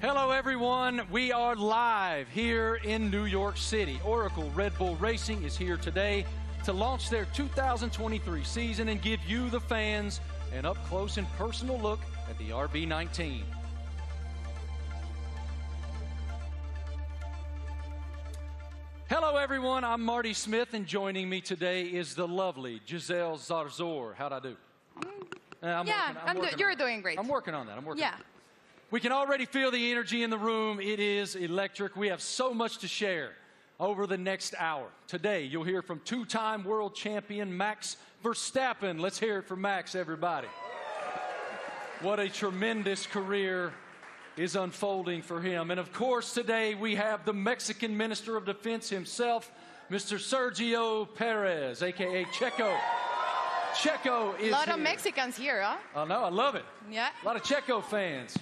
Hello, everyone. We are live here in New York City. Oracle Red Bull Racing is here today to launch their 2023 season and give you, the fans, an up-close and personal look at the RB19. Hello, everyone. I'm Marty Smith, and joining me today is the lovely Giselle Zarzor. How'd I do? You're doing great. I'm working on that. We can already feel the energy in the room. It is electric. We have so much to share over the next hour. Today, you'll hear from two-time world champion Max Verstappen. Let's hear it from Max, everybody. What a tremendous career is unfolding for him. And of course, today we have the Mexican Minister of Defense himself, Mr. Sergio Perez, a.k.a. Checo. Checo is here. A lot of Mexicans here, huh? I know, I love it. Yeah. A lot of Checo fans.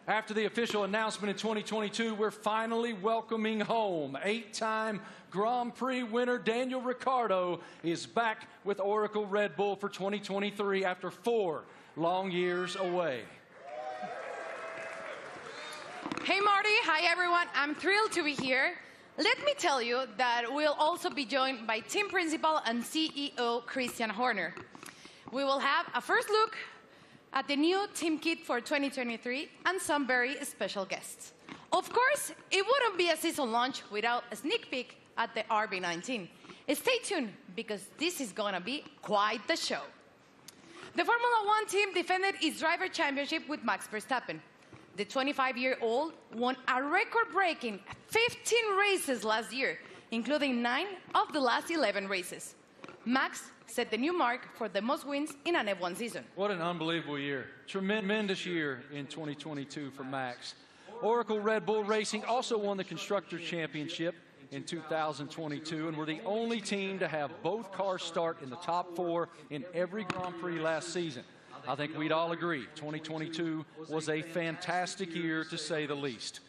After the official announcement in 2022, we're finally welcoming home. 8-time Grand Prix winner Daniel Ricciardo is back with Oracle Red Bull for 2023 after 4 long years away. Hey, Marty. Hi, everyone. I'm thrilled to be here. Let me tell you that we'll also be joined by team principal and CEO Christian Horner. We will have a first look at the new team kit for 2023 and some very special guests. Of course, it wouldn't be a season launch without a sneak peek at the RB19. Stay tuned, because this is going to be quite the show. The Formula One team defended its driver championship with Max Verstappen. The 25-year-old won a record-breaking 15 races last year, including 9 of the last 11 races. Max set the new mark for the most wins in an F1 season. What an unbelievable year. Tremendous year in 2022 for Max. Oracle Red Bull Racing also won the Constructors' Championship in 2022, and were the only team to have both cars start in the top 4 in every Grand Prix last season. I think we'd all agree 2022 was a fantastic year, to say the least.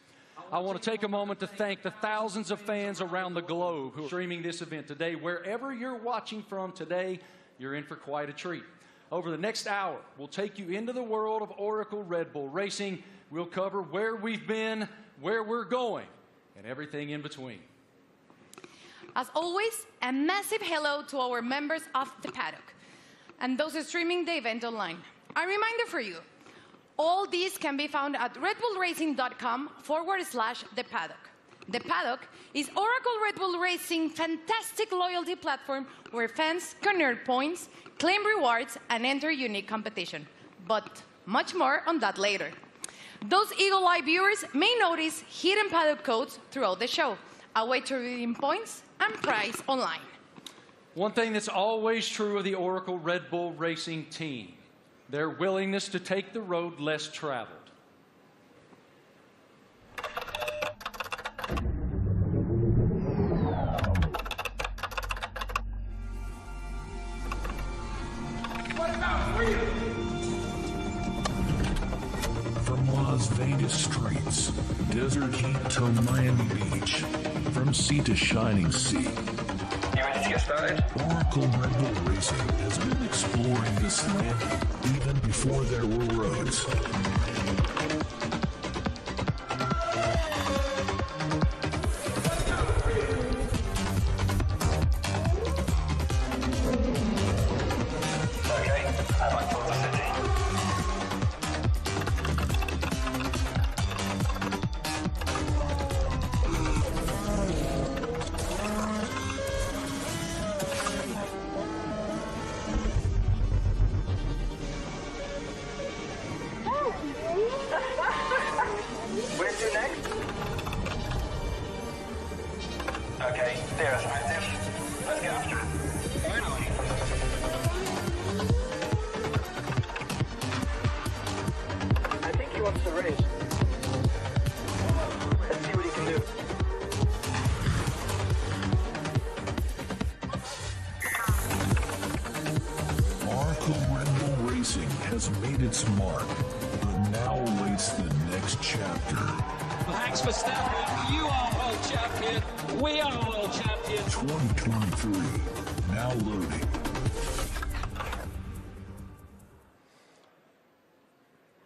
I want to take a moment to thank the thousands of fans around the globe who are streaming this event today. Wherever you're watching from today, you're in for quite a treat. Over the next hour, we'll take you into the world of Oracle Red Bull Racing. We'll cover where we've been, where we're going, and everything in between. As always, a massive hello to our members of the paddock and those streaming the event online. A reminder for you, all these can be found at redbullracing.com/the paddock. The Paddock is Oracle Red Bull Racing's fantastic loyalty platform where fans can earn points, claim rewards, and enter unique competition. But much more on that later. Those Eagle Eye viewers may notice hidden paddock codes throughout the show, a way to redeem points and prize online. One thing that's always true of the Oracle Red Bull Racing team: their willingness to take the road less traveled. From Las Vegas streets, desert heat to Miami Beach, from sea to shining sea, Oracle Red Bull Racing has been exploring this land even before there were roads. Where to next? Okay, there's Matthew. Let's get after it. Finally. I think he wants to race. Let's see what he can do. Oracle Red Bull Racing has made its mark, but now awaits the next chapter. Max Verstappen, you are world champion. We are world champion. 2023, now loading.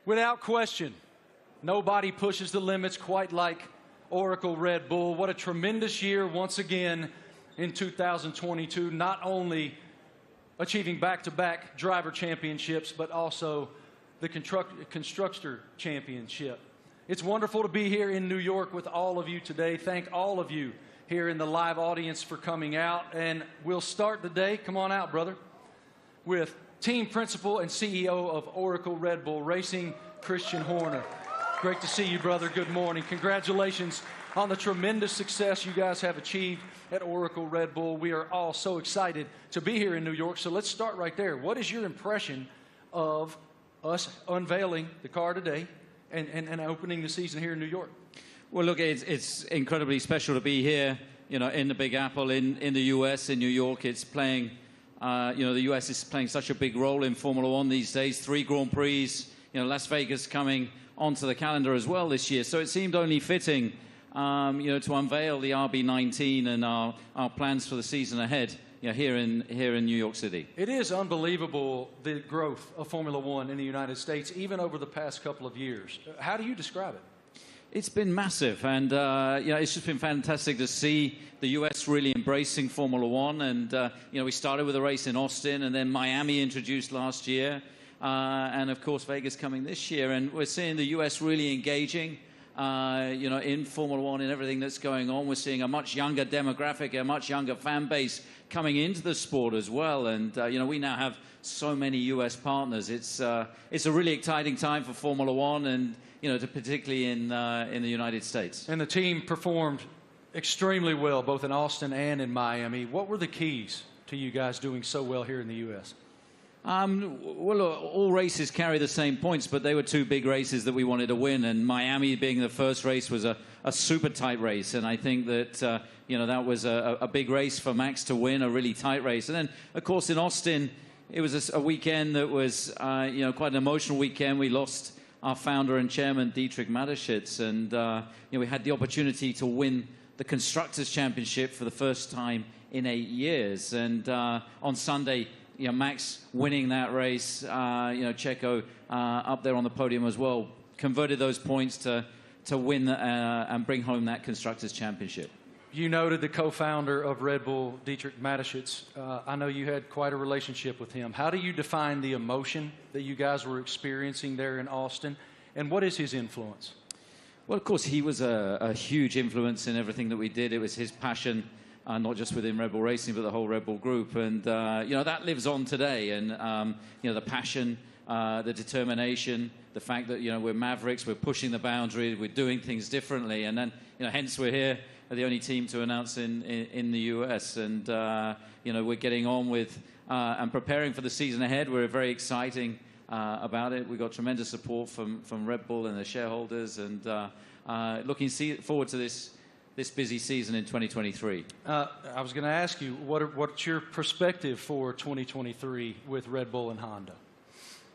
Without question, Nobody pushes the limits quite like Oracle Red Bull. What a tremendous year once again in 2022, not only achieving back-to-back driver championships, but also the constructor championship. It's wonderful to be here in New York with all of you today. Thank all of you here in the live audience for coming out. And we'll start the day, come on out, brother, with team principal and CEO of Oracle Red Bull Racing, Christian Horner. Great to see you, brother. Good morning. Congratulations on the tremendous success you guys have achieved at Oracle Red Bull. We are all so excited to be here in New York. So let's start right there. What is your impression of us unveiling the car today and opening the season here in New York? Well, look, it's incredibly special to be here, you know, in the Big Apple, in the U.S., in New York. It's playing, you know, the U.S. is playing such a big role in Formula One these days. 3 Grand Prix, you know, Las Vegas coming onto the calendar as well this year. So it seemed only fitting, you know, to unveil the RB19 and our plans for the season ahead, you know, here in New York City. It is unbelievable, the growth of Formula One in the United States, even over the past couple of years. How do you describe it? It's been massive, and you know, it's just been fantastic to see the U.S. really embracing Formula One. And you know, we started with a race in Austin, and then Miami introduced last year, and of course Vegas coming this year. And we're seeing the U.S. really engaging, you know, in Formula One and everything that's going on. We're seeing a much younger demographic, a much younger fan base coming into the sport as well. And you know, we now have so many U.S. partners. It's a really exciting time for Formula One, and you know, particularly in the United States. And the team performed extremely well, both in Austin and in Miami. What were the keys to you guys doing so well here in the U.S.? Well, all races carry the same points, but they were 2 big races that we wanted to win. And Miami being the first race was a super tight race. And I think that, you know, that was a big race for Max to win, a really tight race. And then, of course, in Austin, it was a weekend that was, you know, quite an emotional weekend. We lost our founder and chairman, Dietrich Mateschitz, and you know, we had the opportunity to win the Constructors' Championship for the first time in 8 years. And on Sunday, you know, Max winning that race, you know, Checo up there on the podium as well, converted those points to win and bring home that Constructors' Championship. You noted the co-founder of Red Bull, Dietrich Mateschitz. I know you had quite a relationship with him. How do you define the emotion that you guys were experiencing there in Austin, and what is his influence? Well, of course, he was a huge influence in everything that we did. It was his passion, not just within Red Bull Racing, but the whole Red Bull group. And, you know, that lives on today. And, you know, the passion, the determination, the fact that, you know, we're mavericks, we're pushing the boundary, we're doing things differently. And then, you know, hence we're here, the only team to announce in the US. And, you know, we're getting on with and preparing for the season ahead. We're very exciting about it. We've got tremendous support from Red Bull and their shareholders, and looking forward to this busy season in 2023. I was going to ask you, what's your perspective for 2023 with Red Bull and Honda?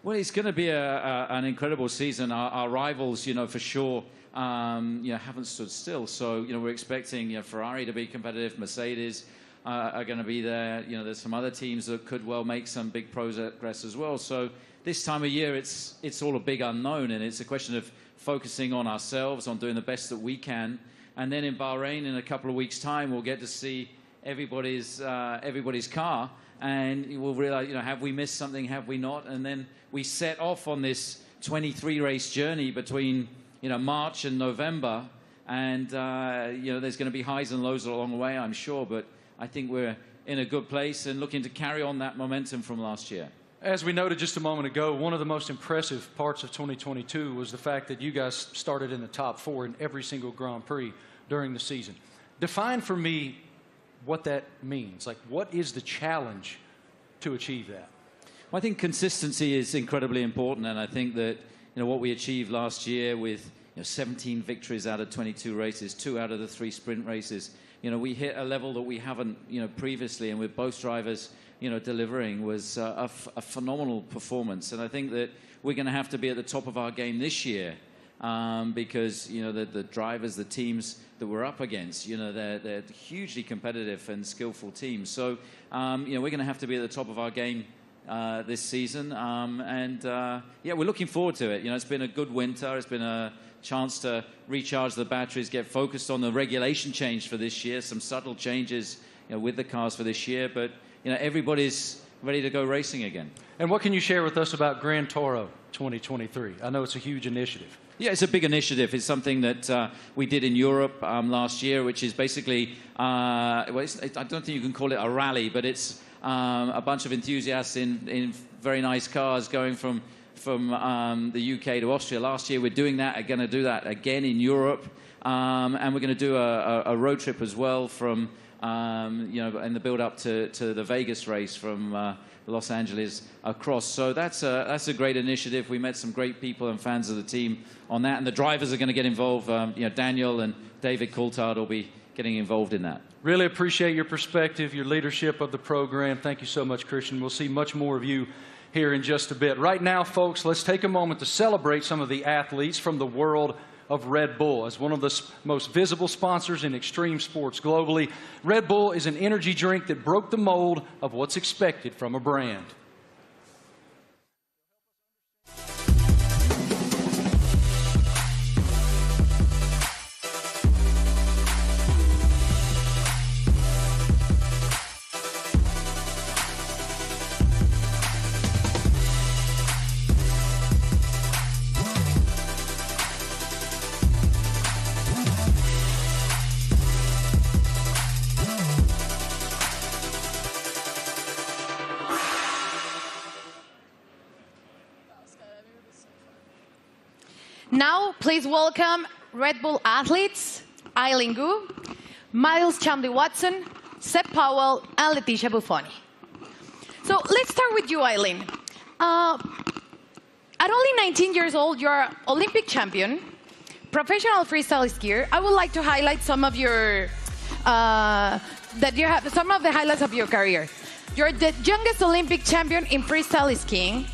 Well, it's going to be an incredible season. Our rivals, you know, for sure, you know, haven't stood still. So, you know, we're expecting, you know, Ferrari to be competitive. Mercedes are going to be there. You know, there's some other teams that could well make some big progress as well. So this time of year, it's all a big unknown, and it's a question of focusing on ourselves, on doing the best that we can. And then in Bahrain, in a couple of weeks' time, we'll get to see everybody's car, and we'll realize, you know, have we missed something, have we not? And then we set off on this 23-race journey between, you know, March and November, and you know, there's going to be highs and lows along the way, I'm sure, but I think we're in a good place and looking to carry on that momentum from last year. As we noted just a moment ago, one of the most impressive parts of 2022 was the fact that you guys started in the top 4 in every single Grand Prix during the season. Define for me what that means. Like, what is the challenge to achieve that? Well, I think consistency is incredibly important, and I think that, you know, what we achieved last year with, you know, 17 victories out of 22 races, 2 out of the 3 sprint races, you know, we hit a level that we haven't, you know, previously, and with both drivers, you know, delivering was a phenomenal performance. And I think that we're going to have to be at the top of our game this year because, you know, the drivers, the teams that we're up against, you know, they're hugely competitive and skillful teams. So, you know, we're going to have to be at the top of our game this season. Yeah, we're looking forward to it. You know, it's been a good winter. It's been a chance to recharge the batteries, get focused on the regulation change for this year, some subtle changes, you know, with the cars for this year. But, you know, everybody's ready to go racing again. And what can you share with us about Gran Toro 2023? I know it's a huge initiative. Yeah, it's a big initiative. It's something that we did in Europe last year, which is basically, I don't think you can call it a rally, but it's a bunch of enthusiasts in very nice cars going from the UK to Austria. Last year, we're doing that. We're going to do that again in Europe, and we're going to do a road trip as well from, you know, in the build-up to the Vegas race from Los Angeles across. So that's a great initiative. We met some great people and fans of the team on that, and the drivers are going to get involved. You know, Daniel and David Coulthard will be getting involved in that. Really appreciate your perspective, your leadership of the program. Thank you so much, Christian. We'll see much more of you here in just a bit. Right now, folks, let's take a moment to celebrate some of the athletes from the world of Red Bull. As one of the most visible sponsors in extreme sports globally, Red Bull is an energy drink that broke the mold of what's expected from a brand. Now, please welcome Red Bull athletes, Eileen Gu, Miles Chamley-Watson, Seb Powell, and Leticia Buffoni. So let's start with you, Eileen. At only 19 years old, you're an Olympic champion, professional freestyle skier. I would like to highlight some of your some of the highlights of your career. You're the youngest Olympic champion in freestyle skiing,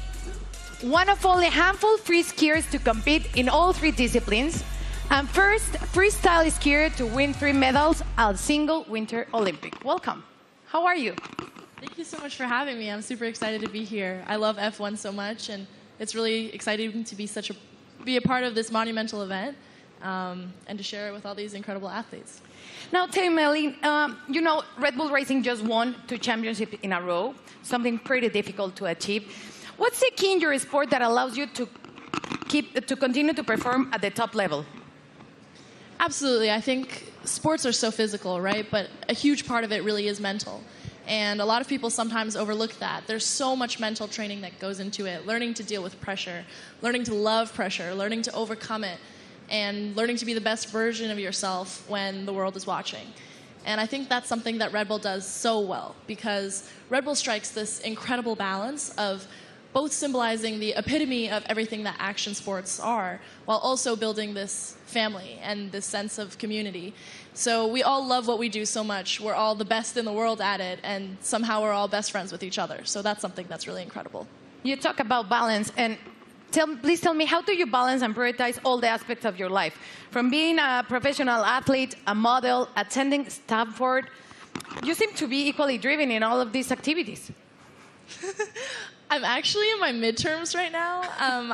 one of only a handful of free skiers to compete in all 3 disciplines, and first freestyle skier to win 3 medals at a single Winter Olympic. Welcome. How are you? Thank you so much for having me. I'm super excited to be here. I love F1 so much, and it's really exciting to be a part of this monumental event and to share it with all these incredible athletes. Now, tell me, Eileen, you know, Red Bull Racing just won 2 championships in a row, something pretty difficult to achieve. What's the key in your sport that allows you to continue to perform at the top level? Absolutely. I think sports are so physical, right? But a huge part of it really is mental. And a lot of people sometimes overlook that. There's so much mental training that goes into it, learning to deal with pressure, learning to love pressure, learning to overcome it, and learning to be the best version of yourself when the world is watching. And I think that's something that Red Bull does so well, because Red Bull strikes this incredible balance of both symbolizing the epitome of everything that action sports are, while also building this family and this sense of community. So we all love what we do so much. We're all the best in the world at it, and somehow we're all best friends with each other. So that's something that's really incredible. You talk about balance, and please tell me, how do you balance and prioritize all the aspects of your life? From being a professional athlete, a model, attending Stanford, you seem to be equally driven in all of these activities. I'm actually in my midterms right now.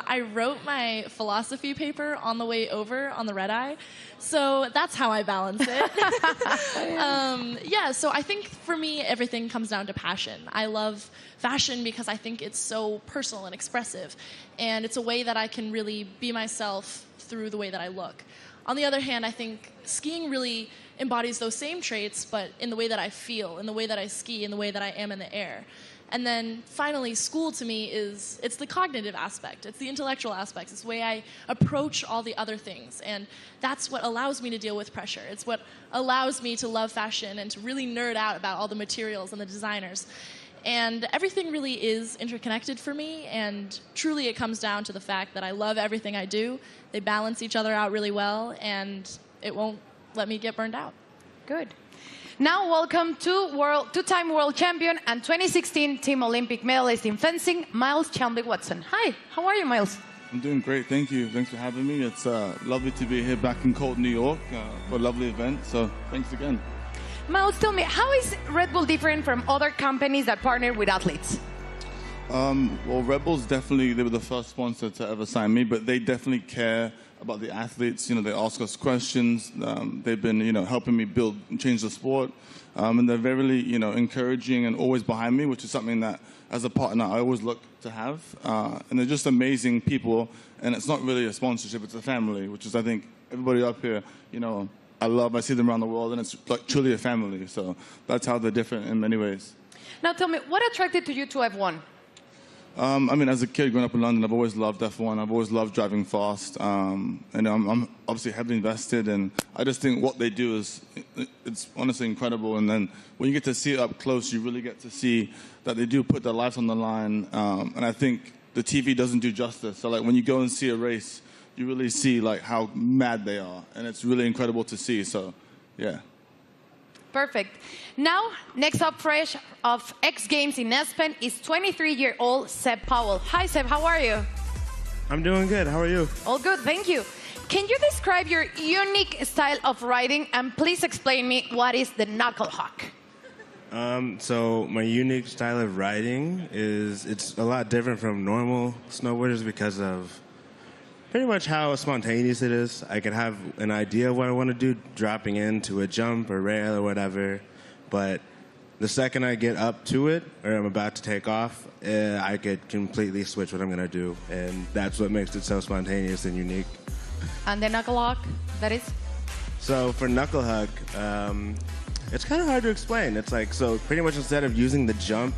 I wrote my philosophy paper on the way over on the red eye, so that's how I balance it. Yeah, so I think for me, everything comes down to passion. I love fashion because I think it's so personal and expressive, and it's a way that I can really be myself through the way that I look. On the other hand, I think skiing really embodies those same traits, but in the way that I feel, in the way that I ski, in the way that I am in the air. And then finally, school to me it's the cognitive aspect. It's the intellectual aspects. It's the way I approach all the other things. And that's what allows me to deal with pressure. It's what allows me to love fashion and to really nerd out about all the materials and the designers. And everything really is interconnected for me. And truly it comes down to the fact that I love everything I do. They balance each other out really well, and it won't let me get burned out. Good. Now, welcome to two-time world champion and 2016 Team Olympic medalist in fencing, Miles Chamley-Watson. Hi, how are you, Miles? I'm doing great, thank you. Thanks for having me. It's lovely to be here back in cold New York for a lovely event, so thanks again. Miles, tell me, how is Red Bull different from other companies that partner with athletes? Well, Red Bulls definitely, they were the first sponsor to ever sign me, but they definitely care about the athletes. You know, they ask us questions. They've been, helping me build and change the sport. And they're very, encouraging and always behind me, which is something that, as a partner, I always look to have. And they're just amazing people. And it's not really a sponsorship, it's a family, which is, I think, everybody up here, I see them around the world, and it's like truly a family. So that's how they're different in many ways. Now tell me, what attracted to you to F1? As a kid growing up in London, I've always loved F1. I've always loved driving fast. And I'm obviously heavily invested, and I just think what they do it's honestly incredible. And then when you get to see it up close, you really get to see that they do put their lives on the line. And I think the TV doesn't do justice. So like when you go and see a race, you really see like how mad they are, and it's really incredible to see. So, yeah. Perfect. Now, next up fresh of X Games in Aspen is 23-year-old Seb Powell. Hi, Seb. How are you? I'm doing good. How are you? All good. Thank you. Can you describe your unique style of riding, and please explain me what is the knuckle hawk? So my unique style of riding it's a lot different from normal snowboarders because of pretty much how spontaneous it is. I can have an idea of what I want to do, dropping into a jump or rail or whatever, but the second I get up to it, or I'm about to take off, I could completely switch what I'm going to do, and that's what makes it so spontaneous and unique. And the knuckle hawk, that is? So for knuckle hug, it's kind of hard to explain. It's like, so pretty much instead of using the jump,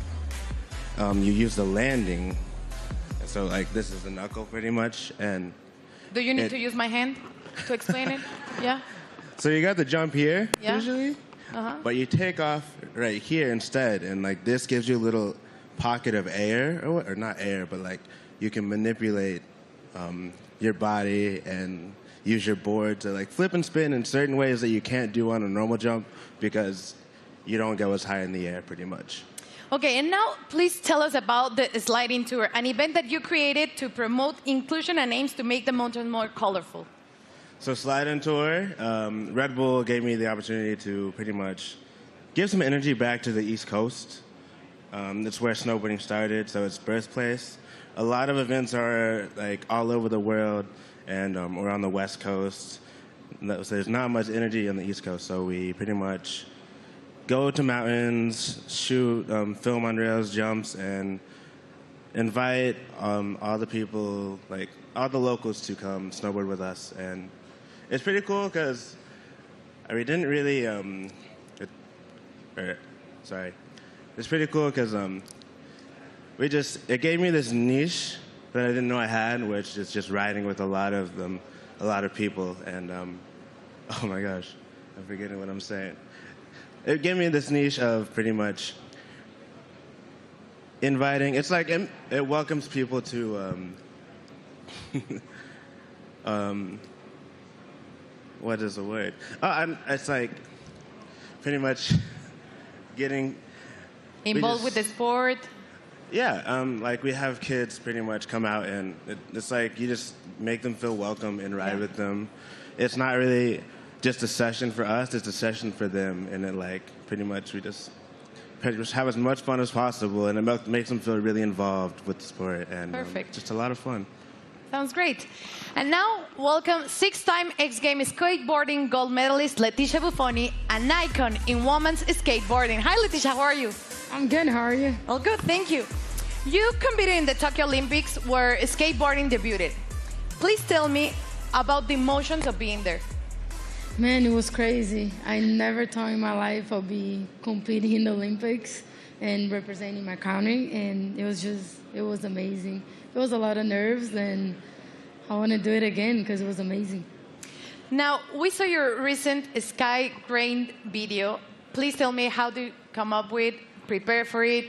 you use the landing. So like this is the knuckle pretty much, and do you need to use my hand to explain it? Yeah. So you got the jump here, yeah. Usually, but you take off right here instead, and like this gives you a little pocket of air, or not air, but like you can manipulate your body and use your board to like flip and spin in certain ways that you can't do on a normal jump because you don't go as high in the air pretty much. Okay, and now please tell us about the sliding tour, an event that you created to promote inclusion and aims to make the mountain more colorful. So sliding tour, Red Bull gave me the opportunity to pretty much give some energy back to the East Coast. That's where snowboarding started, so it's birthplace. A lot of events are like all over the world, and we're on the West Coast. So there's not much energy on the East Coast, so we pretty much go to mountains, shoot, film on rails, jumps, and invite all the people, like all the locals, to come snowboard with us. And it's pretty cool because we didn't really. It's pretty cool because it gave me this niche that I didn't know I had, which is just riding with a lot of people. And oh my gosh, I'm forgetting what I'm saying. It gave me this niche of pretty much inviting. It's like it welcomes people to what is the word? It's like pretty much getting involved with the sport. Yeah, like we have kids pretty much come out, and it's like you just make them feel welcome and ride with them. It's not really just a session for us, it's a session for them, and then like pretty much we just have as much fun as possible, and it makes them feel really involved with the sport, and just a lot of fun. Sounds great. And now, welcome 6-time X Games skateboarding gold medalist Leticia Buffoni, an icon in women's skateboarding. Hi, Leticia, how are you? I'm good, how are you? All good, thank you. You competed in the Tokyo Olympics where skateboarding debuted. Please tell me about the emotions of being there. Man, it was crazy. I never thought in my life I'd be competing in the Olympics and representing my country, and it was amazing. It was a lot of nerves, and I want to do it again because it was amazing. Now, we saw your recent Sky Grain video. Please tell me how to come up with, prepare for it.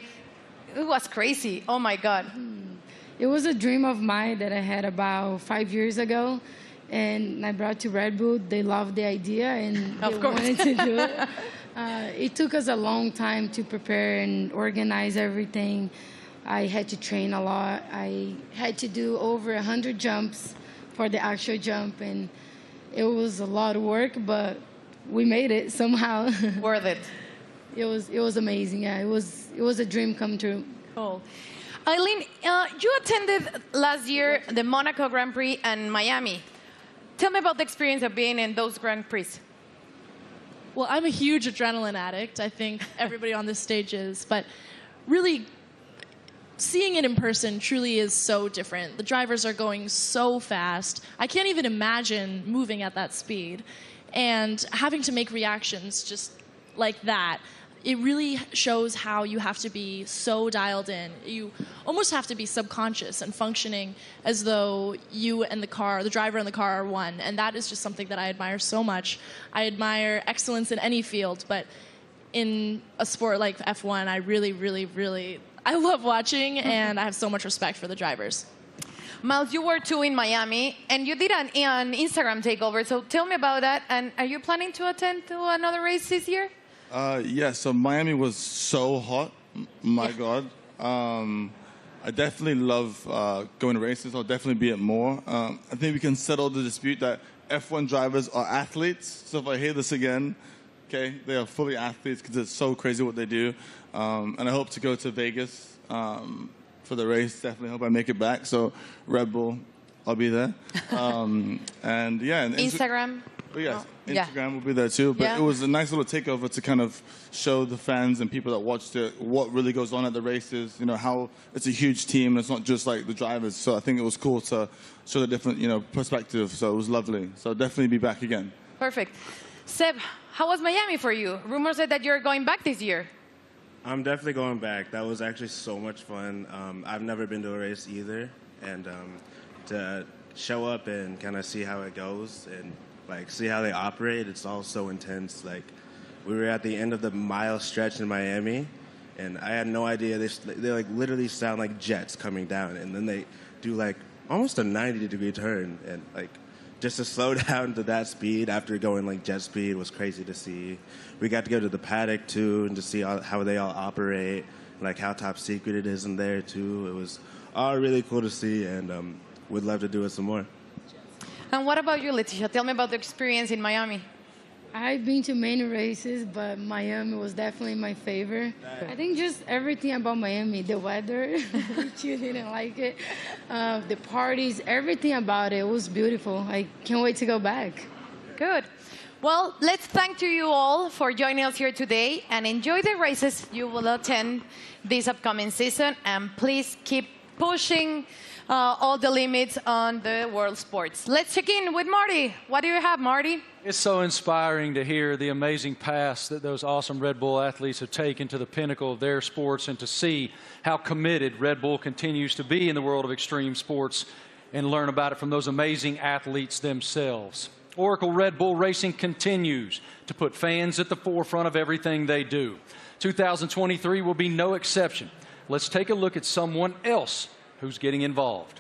It was crazy. Oh, my God. It was a dream of mine that I had about 5 years ago, and I brought to Red Bull. They loved the idea, and they wanted to do it. It took us a long time to prepare and organize everything. I had to train a lot. I had to do over 100 jumps for the actual jump, and it was a lot of work, but we made it somehow. Worth it. It was amazing. Yeah, it was a dream come true. Cool. Eileen, you attended last year the Monaco Grand Prix and Miami. Tell me about the experience of being in those Grand Prix. Well, I'm a huge adrenaline addict. I think everybody on this stage is. But really, seeing it in person truly is so different. The drivers are going so fast. I can't even imagine moving at that speed. And having to make reactions just like that, it really shows how you have to be so dialed in. You almost have to be subconscious and functioning as though you and the car, the driver and the car are one. And that is just something that I admire so much. I admire excellence in any field, but in a sport like F1, I really, I love watching, and I have so much respect for the drivers. Miles, you were too in Miami, and you did an Instagram takeover. So tell me about that. And are you planning to attend to another race this year? Yeah, so Miami was so hot. My God. I definitely love going to races. I'll definitely be at more. I think we can settle the dispute that F1 drivers are athletes. So if I hear this again, okay, they are fully athletes because it's so crazy what they do. And I hope to go to Vegas for the race. Definitely hope I make it back. So Red Bull, I'll be there. And yeah. And Instagram? Oh, yes, Instagram will be there too. But it was a nice little takeover to kind of show the fans and people that watched it what really goes on at the races. You know, how it's a huge team. And it's not just like the drivers. So I think it was cool to show the different, perspective. So it was lovely. So I'll definitely be back again. Perfect. Seb, how was Miami for you? Rumors said that you're going back this year. I'm definitely going back. That was actually so much fun. I've never been to a race either. And to show up and kind of see how it goes and see how they operate, it's all so intense. We were at the end of the mile stretch in Miami, and I had no idea. They literally sound like jets coming down, and then they do almost a 90-degree turn, and just to slow down to that speed after going jet speed was crazy to see. We got to go to the paddock too, and to see how they all operate, how top secret it is in there too. It was all really cool to see, and we'd love to do it some more. And what about you, Leticia? Tell me about the experience in Miami. I've been to many races, but Miami was definitely my favorite. I think just everything about Miami, the weather, which you didn't like it, the parties, everything about it was beautiful. I can't wait to go back. Good. Well, let's thank to you all for joining us here today, and enjoy the races you will attend this upcoming season. And please keep pushing all the limits on the world sports. Let's check in with Marty. What do you have, Marty? It's so inspiring to hear the amazing paths that those awesome Red Bull athletes have taken to the pinnacle of their sports, and to see how committed Red Bull continues to be in the world of extreme sports, and learn about it from those amazing athletes themselves. Oracle Red Bull Racing continues to put fans at the forefront of everything they do. 2023 will be no exception. Let's take a look at someone else who's getting involved.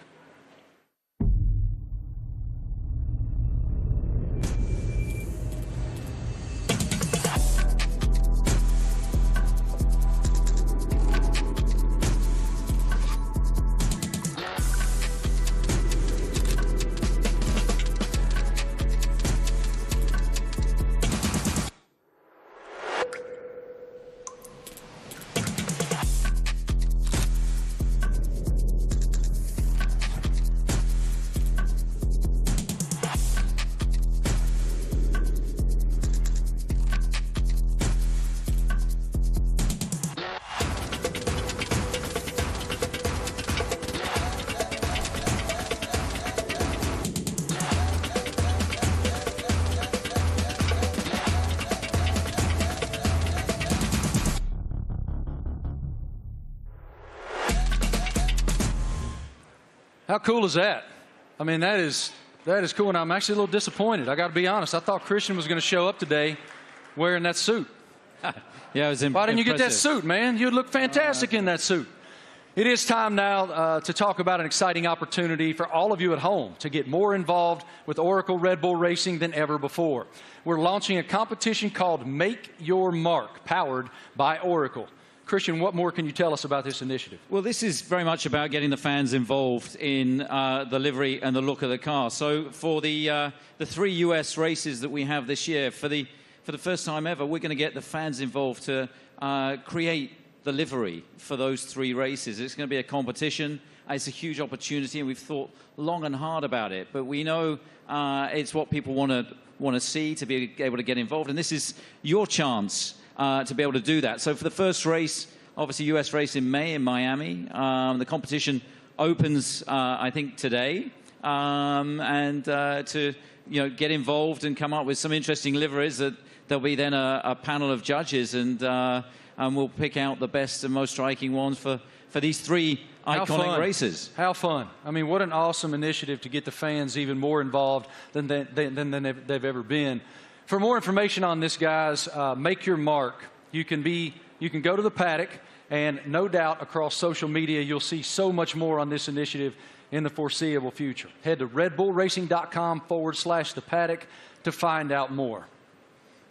How cool is that? I mean, that is cool, and I'm actually a little disappointed. I got to be honest. I thought Christian was going to show up today wearing that suit. Yeah, it was impressive. Why didn't you get that suit, man? You'd look fantastic in that suit. It is time now to talk about an exciting opportunity for all of you at home to get more involved with Oracle Red Bull Racing than ever before. We're launching a competition called Make Your Mark, powered by Oracle. Christian, what more can you tell us about this initiative? Well, this is very much about getting the fans involved in the livery and the look of the car. So for the 3 US races that we have this year, for the first time ever, we're going to get the fans involved to create the livery for those 3 races. It's going to be a competition. It's a huge opportunity, and we've thought long and hard about it. But we know it's what people want to see, to be able to get involved. And this is your chance to be able to do that. So for the first race, obviously US race in May in Miami, the competition opens, I think, today. And to get involved and come up with some interesting liveries, that there'll be then a panel of judges, and we'll pick out the best and most striking ones for these 3 iconic races. How fun. I mean, what an awesome initiative to get the fans even more involved than they've ever been. For more information on this, guys, make your mark. You can go to the paddock, and no doubt across social media you'll see so much more on this initiative in the foreseeable future. Head to redbullracing.com/the paddock to find out more.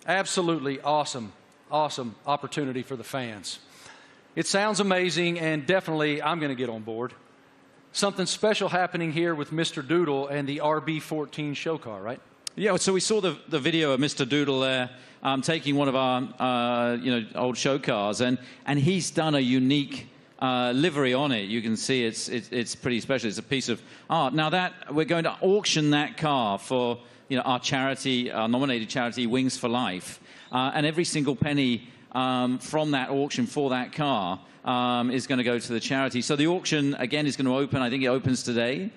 Absolutely awesome opportunity for the fans. It sounds amazing, and definitely I'm going to get on board. Something special happening here with Mr. Doodle and the RB14 show car, right? Yeah, so we saw the video of Mr. Doodle there taking one of our old show cars, and he's done a unique livery on it. You can see it's pretty special. It's a piece of art. Now that we're going to auction that car for our charity, our nominated charity, Wings for Life, and every single penny from that auction for that car is going to go to the charity. So the auction again is going to open. I think it opens today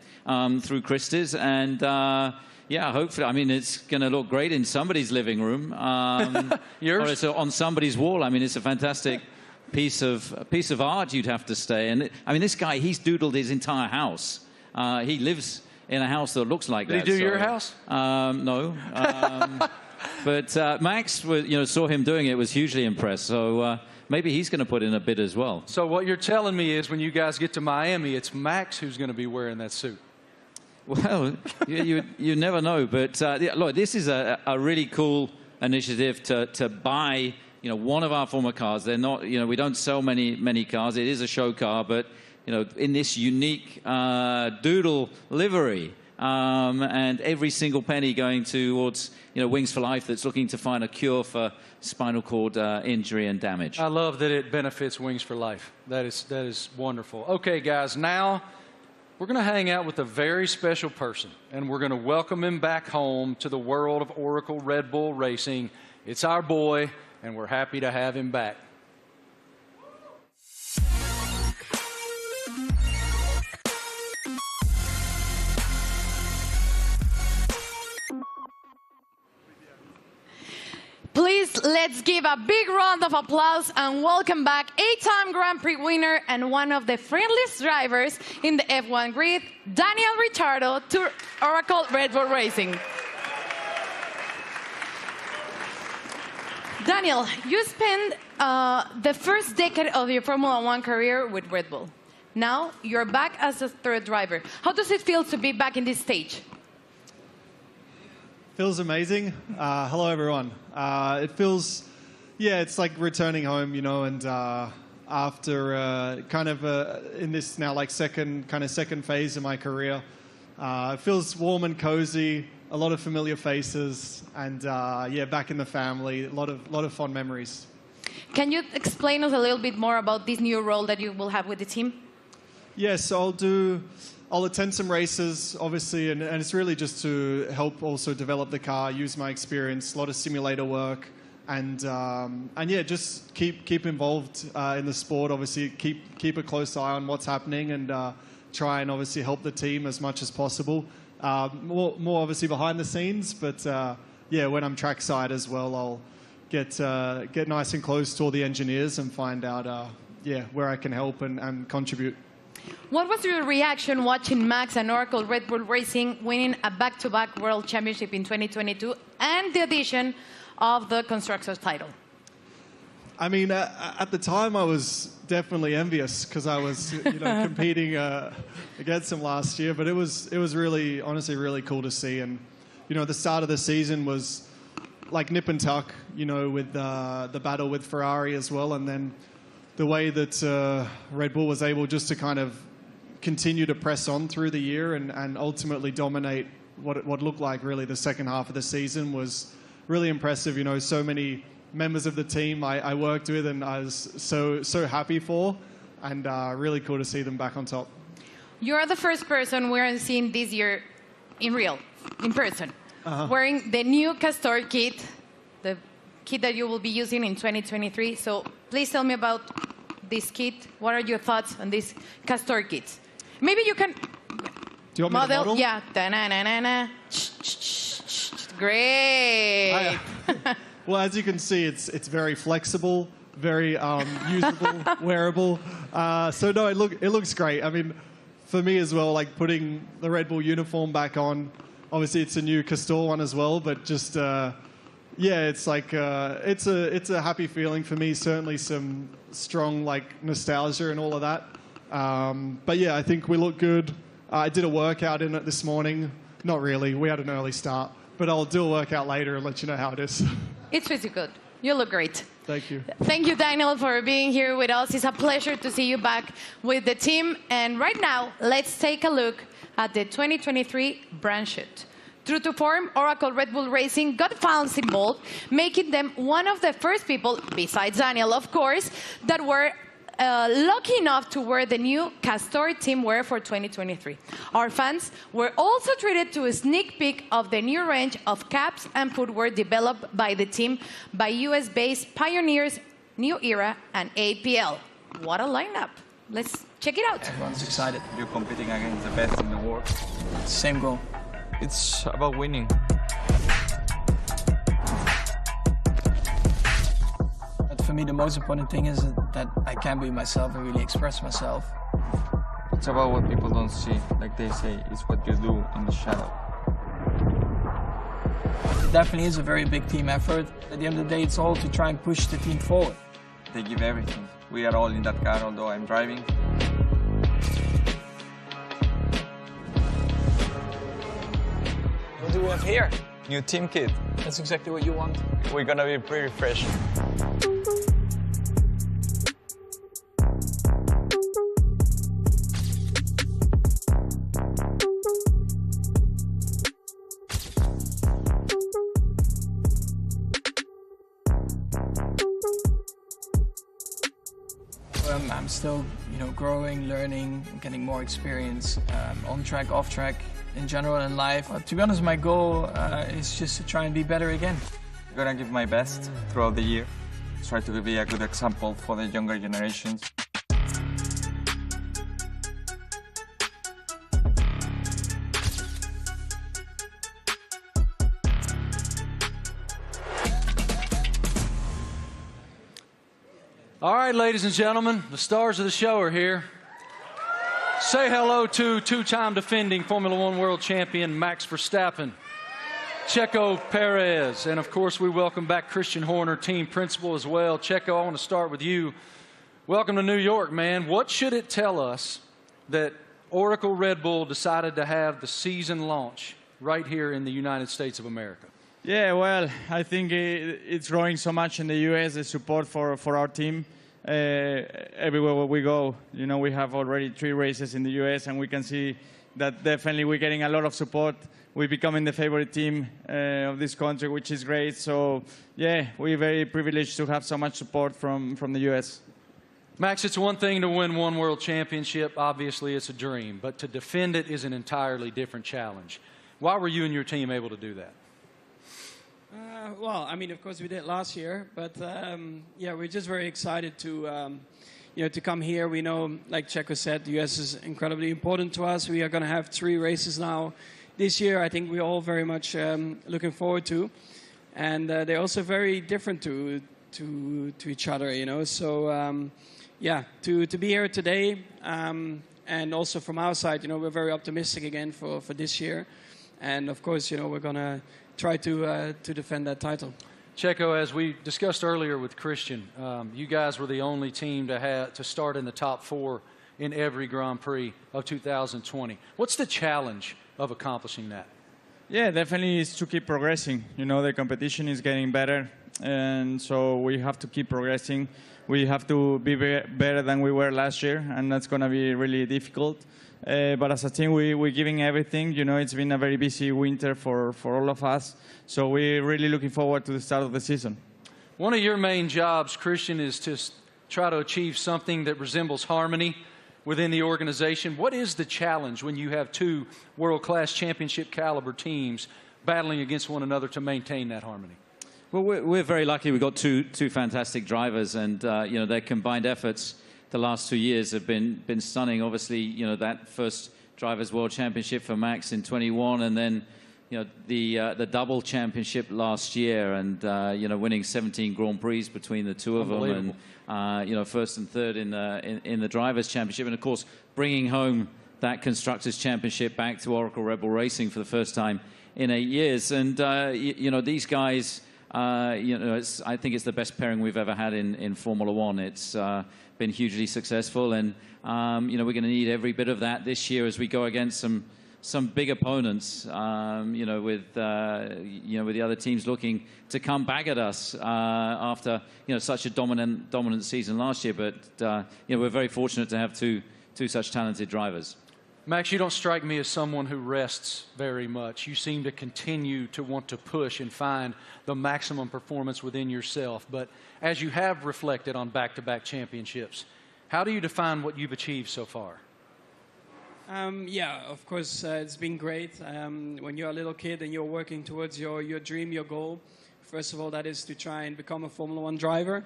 through Christie's, and yeah, hopefully. I mean, it's going to look great in somebody's living room. Yours? Or it's on somebody's wall. I mean, it's a fantastic piece of art. You'd have to say. And I mean, this guy, he's doodled his entire house. He lives in a house that looks like that. Did he do your house? No. But Max, saw him doing it, was hugely impressed. So maybe he's going to put in a bid as well. So what you're telling me is when you guys get to Miami, it's Max who's going to be wearing that suit. Well, you never know. But yeah, look, this is a really cool initiative to buy one of our former cars. They're not, we don't sell many cars. It is a show car, but in this unique doodle livery. And every single penny going towards Wings for Life, that's looking to find a cure for spinal cord injury and damage. I love that it benefits Wings for Life. That is wonderful. Okay, guys, now we're going to hang out with a very special person, and we're going to welcome him back home to the world of Oracle Red Bull Racing. It's our boy, and we're happy to have him back. Please, let's give a big round of applause and welcome back 8-time Grand Prix winner and one of the friendliest drivers in the F1 grid, Daniel Ricciardo, to Oracle Red Bull Racing. Daniel, you spent the first decade of your Formula One career with Red Bull. Now you're back as a third driver. How does it feel to be back in this stage? Feels amazing. Hello, everyone. It feels, yeah, it's like returning home, and after in this now like second phase of my career, it feels warm and cozy, a lot of familiar faces, and yeah, back in the family, a lot of fond memories. Can you explain us a little bit more about this new role that you will have with the team? Yes, I'll attend some races, obviously, and it's really just to help also develop the car, use my experience, a lot of simulator work, and yeah, just keep involved in the sport. Obviously, keep a close eye on what's happening, and try and obviously help the team as much as possible. More obviously behind the scenes, but yeah, when I'm trackside as well, I'll get nice and close to all the engineers and find out yeah, where I can help and contribute. What was your reaction watching Max and Oracle Red Bull Racing winning a back-to-back World Championship in 2022 and the addition of the Constructors title? I mean, at the time, I was definitely envious because I was competing against them last year. But it was really, honestly, really cool to see. And the start of the season was like nip and tuck, with the battle with Ferrari as well, and then the way that Red Bull was able just to kind of continue to press on through the year and ultimately dominate what looked like really the second half of the season was really impressive. So many members of the team I worked with and I was so happy for, and really cool to see them back on top. You're the first person we're seeing this year in person, wearing the new Castor kit, the kit that you will be using in 2023. So please tell me about this kit. What are your thoughts on this Castor kit? Maybe you can Do you want me to model? Yeah. Da-na-na-na-na. Great. Well, as you can see, it's very flexible, very usable, wearable. So no, it looks great. I mean, for me as well, like putting the Red Bull uniform back on. Obviously, it's a new Castor one as well, but just yeah, it's like it's a happy feeling for me. Certainly, some strong like nostalgia and all of that. But yeah, I think we look good. I did a workout in it this morning. Not really. We had an early start, but I'll do a workout later and let you know how it is. It's pretty good. You look great. Thank you. Thank you, Daniel, for being here with us. It's a pleasure to see you back with the team. And right now, let's take a look at the 2023 brand shoot. True to form, Oracle Red Bull Racing got fans involved, making them one of the first people, besides Daniel, of course, that were lucky enough to wear the new Castor team wear for 2023. Our fans were also treated to a sneak peek of the new range of caps and footwear developed by the team by US-based pioneers New Era and APL. What a lineup. Let's check it out. Everyone's excited. You're competing against the best in the world. Same goal. It's about winning. But for me, the most important thing is that I can be myself and really express myself. It's about what people don't see. Like they say, it's what you do in the shadow. It definitely is a very big team effort. At the end of the day, it's all to try and push the team forward. They give everything. We are all in that car, although I'm driving. What do we have here? New team kit. That's exactly what you want. We're gonna be pretty fresh. I'm still, growing, learning, getting more experience on track, off track, in general in life. To be honest, my goal is just to try and be better again. I'm gonna give my best throughout the year. Try to be a good example for the younger generations. All right, ladies and gentlemen, the stars of the show are here. Say hello to two-time defending Formula One world champion Max Verstappen, Checo Perez, and of course we welcome back Christian Horner, team principal as well. Checo, I want to start with you. Welcome to New York, man. What should it tell us that Oracle Red Bull decided to have the season launch right here in the United States of America? Yeah, well, I think it's growing so much in the U.S., the support for our team. Everywhere where we go, we have already 3 races in the U.S., and we can see that definitely we're getting a lot of support. We're becoming the favorite team of this country, which is great. So, yeah, we're very privileged to have so much support from the U.S. Max, it's one thing to win one world championship. Obviously, it's a dream. But to defend it is an entirely different challenge. Why were you and your team able to do that? Well, I mean, of course we did last year, but yeah, we're just very excited to, to come here. We know, like Checo said, the US is incredibly important to us. We are going to have 3 races now this year. I think we're all very much looking forward to, and they're also very different to each other, So, yeah, to be here today, and also from our side, we're very optimistic again for this year, and of course, we're going to try to defend that title. Checo, as we discussed earlier with Christian, you guys were the only team to start in the top 4 in every Grand Prix of 2020. What's the challenge of accomplishing that? Yeah, definitely is to keep progressing. The competition is getting better, and so we have to keep progressing. We have to be better than we were last year, and that's going to be really difficult. But as a team, we're giving everything. It's been a very busy winter for all of us. So we're really looking forward to the start of the season. One of your main jobs, Christian, is to try to achieve something that resembles harmony within the organization. What is the challenge when you have two world-class championship caliber teams battling against one another to maintain that harmony? Well, we're very lucky. We've got two fantastic drivers, and you know, their combined efforts the last 2 years have been stunning. Obviously, you know, that first Drivers' World Championship for Max in 21, and then you know, the double championship last year, and you know, winning 17 Grand Prix between the two of them, and you know, first and third in the Drivers' Championship, and of course bringing home that Constructors' Championship back to Oracle Red Bull Racing for the first time in 8 years. And you know, these guys, you know, I think it's the best pairing we've ever had in Formula One. It's been hugely successful, and you know, we're going to need every bit of that this year as we go against some big opponents, you know, with the other teams looking to come back at us after, you know, such a dominant season last year. But you know, we're very fortunate to have two such talented drivers. Max, you don't strike me as someone who rests very much. You seem to continue to want to push and find the maximum performance within yourself. But as you have reflected on back-to-back championships, how do you define what you've achieved so far? Yeah, of course, it's been great. When you're a little kid and you're working towards your dream, your goal, first of all, that is to try and become a Formula One driver.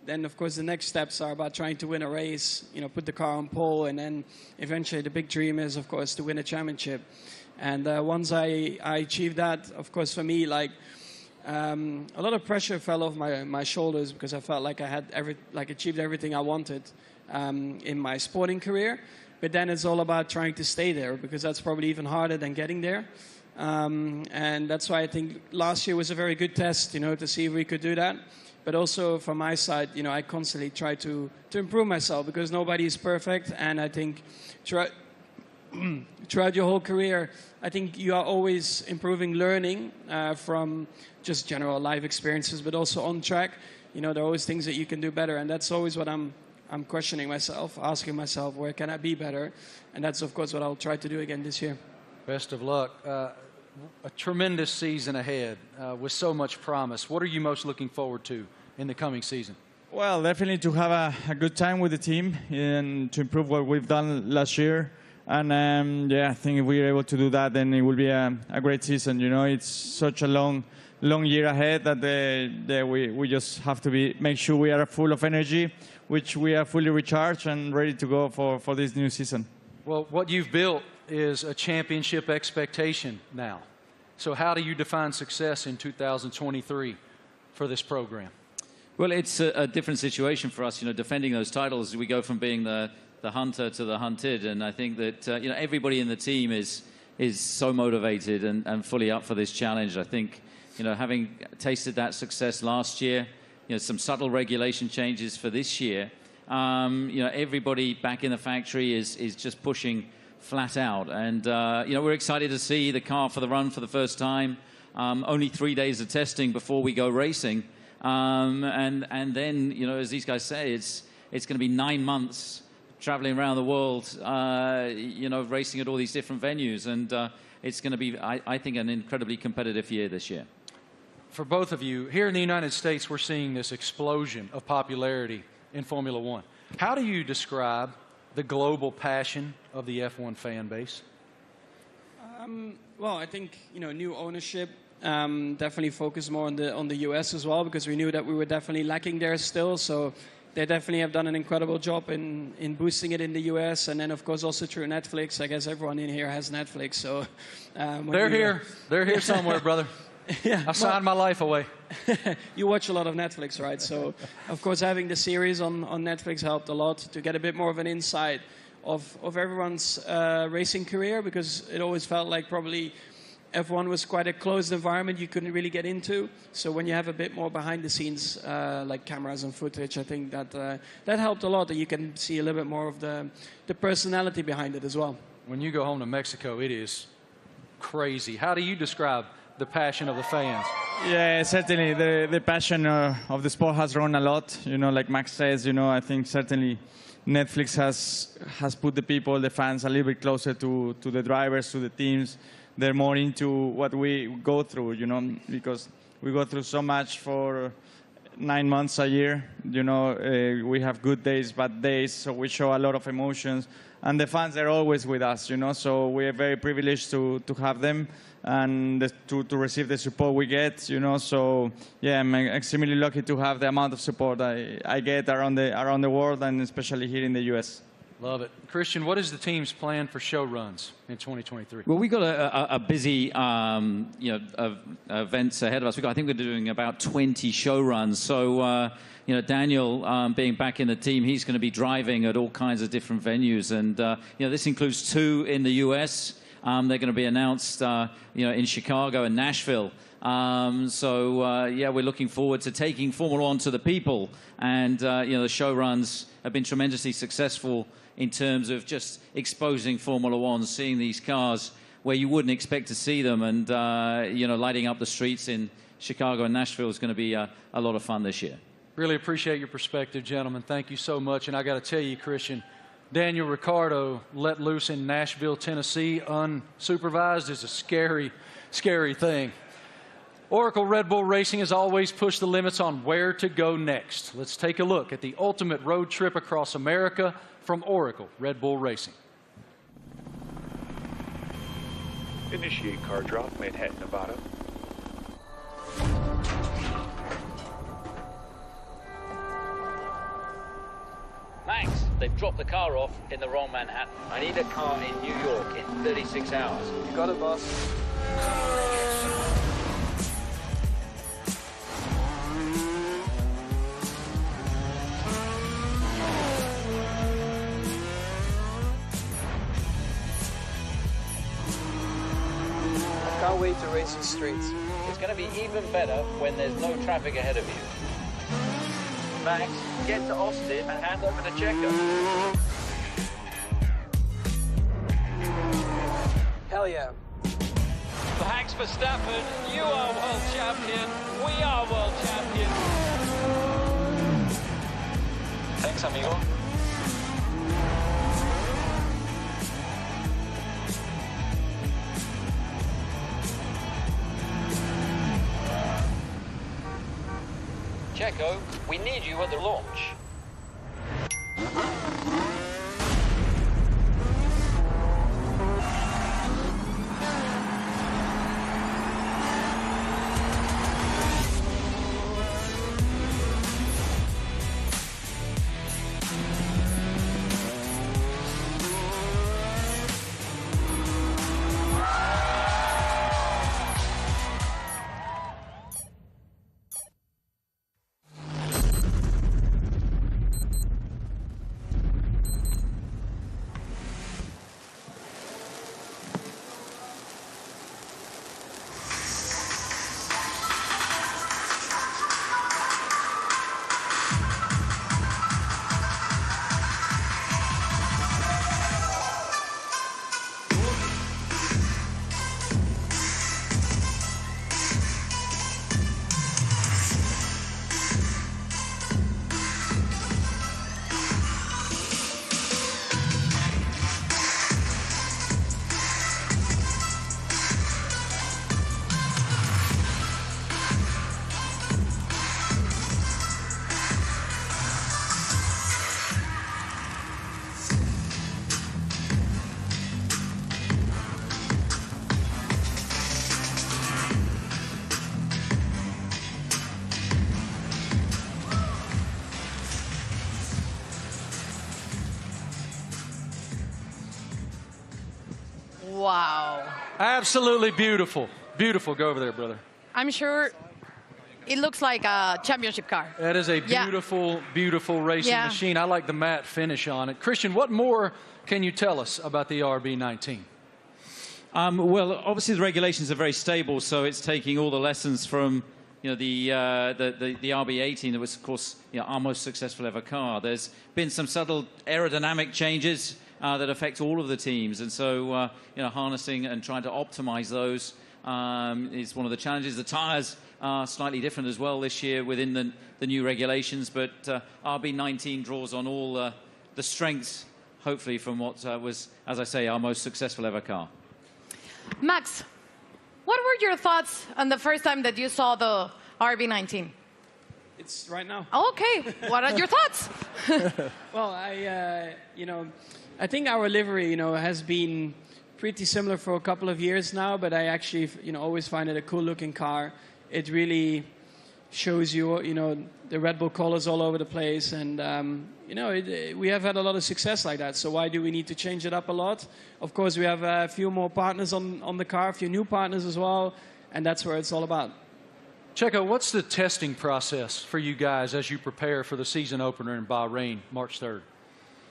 Then, of course, the next steps are about trying to win a race, you know, put the car on pole, and then eventually the big dream is, of course, to win a championship. And once I achieved that, of course, for me, like, a lot of pressure fell off my shoulders, because I felt like I had achieved everything I wanted in my sporting career. But then it's all about trying to stay there, because that's probably even harder than getting there. And that's why I think last year was a very good test, you know, to see if we could do that. But also from my side, you know, I constantly try to improve myself, because nobody is perfect. And I think throughout your whole career, I think you are always improving, learning from just general life experiences, but also on track. You know, there are always things that you can do better. And that's always what I'm questioning myself, asking myself, where can I be better? And that's, of course, what I'll try to do again this year. Best of luck. A tremendous season ahead with so much promise. What are you most looking forward to in the coming season? Well, definitely to have a good time with the team and to improve what we've done last year. And yeah, I think if we're able to do that, then it will be a great season. You know, it's such a long year ahead that we just have to make sure we are full of energy, which we are fully recharged and ready to go for this new season. Well, what you've built is a championship expectation now. So how do you define success in 2023 for this program? Well, it's a different situation for us, you know, defending those titles. We go from being the hunter to the hunted, and I think that you know, everybody in the team is so motivated and fully up for this challenge. I think, you know, having tasted that success last year, you know, some subtle regulation changes for this year, you know, everybody back in the factory is just pushing flat out. And, you know, we're excited to see the car for the run for the first time. Only 3 days of testing before we go racing. And then, you know, as these guys say, it's going to be 9 months traveling around the world, you know, racing at all these different venues. And it's going to be, I think, an incredibly competitive year this year. For both of you, here in the United States, we're seeing this explosion of popularity in Formula One. How do you describe the global passion of the F1 fan base? Well, I think, you know, new ownership definitely focused more on the US as well, because we knew that we were definitely lacking there still. So they definitely have done an incredible job in boosting it in the US, and then of course also through Netflix. I guess everyone in here has Netflix, so they're here somewhere, brother. Yeah, I signed my life away. You watch a lot of Netflix, right? So, of course, having the series on Netflix helped a lot to get a bit more of an insight of everyone's racing career, because it always felt like probably F1 was quite a closed environment you couldn't really get into. So when you have a bit more behind the scenes, like cameras and footage, I think that helped a lot, that you can see a little bit more of the personality behind it as well. When you go home to Mexico, it is crazy. How do you describe the passion of the fans? Yeah, certainly the passion of the sport has grown a lot. You know, like Max says, you know, I think certainly Netflix has put the people, the fans, a little bit closer to the drivers, to the teams. They're more into what we go through, you know, because we go through so much for 9 months a year. You know, we have good days, bad days, so we show a lot of emotions. And the fans are always with us, you know, so we are very privileged to have them and to receive the support we get, you know. So, yeah, I'm extremely lucky to have the amount of support I get around the world and especially here in the U.S. Love it. Christian, what is the team's plan for show runs in 2023? Well, we've got a busy events ahead of us. I think we're doing about 20 show runs. So, Daniel, being back in the team, he's going to be driving at all kinds of different venues. And, this includes 2 in the U.S. They're going to be announced, in Chicago and Nashville. We're looking forward to taking Formula One to the people. And, the show runs have been tremendously successful in terms of just exposing Formula One, seeing these cars where you wouldn't expect to see them. And, lighting up the streets in Chicago and Nashville is going to be a lot of fun this year. Really appreciate your perspective, gentlemen. Thank you so much. And I got to tell you, Christian, Daniel Ricciardo let loose in Nashville, Tennessee, unsupervised is a scary, scary thing. Oracle Red Bull Racing has always pushed the limits on where to go next. Let's take a look at the ultimate road trip across America from Oracle Red Bull Racing. Initiate car drop, Manhattan, Nevada. Max, they've dropped the car off in the wrong Manhattan. I need a car in New York in 36 hours. You got it, boss. I can't wait to race these streets. It's going to be even better when there's no traffic ahead of you. Max, get to Austin and hand over to Checo. Hell yeah. Max Verstappen, you are world champion. We are world champion. Thanks, amigo. Checo, we need you at the launch. Wow. Absolutely beautiful. Beautiful. Go over there, brother. I'm sure it looks like a championship car. That is a beautiful, beautiful racing machine. I like the matte finish on it. Christian, what more can you tell us about the RB19? Well, obviously the regulations are very stable, so it's taking all the lessons from the RB18 that was, of course, our most successful ever car. There's been some subtle aerodynamic changes that affect all of the teams, and so harnessing and trying to optimize those is one of the challenges. The tires are slightly different as well this year within the new regulations, but RB19 draws on all the strengths, hopefully, from what was, as I say, our most successful ever car. Max, what were your thoughts on the first time that you saw the RB19? It's right now. Okay, what are your thoughts? Well, I think our livery, has been pretty similar for a couple of years now, but I actually, always find it a cool-looking car. It really shows you, the Red Bull colors all over the place, and we have had a lot of success like that. So why do we need to change it up a lot? Of course, we have a few more partners on the car, a few new partners as well, and that's where it's all about. Checo, what's the testing process for you guys as you prepare for the season opener in Bahrain, March 3rd?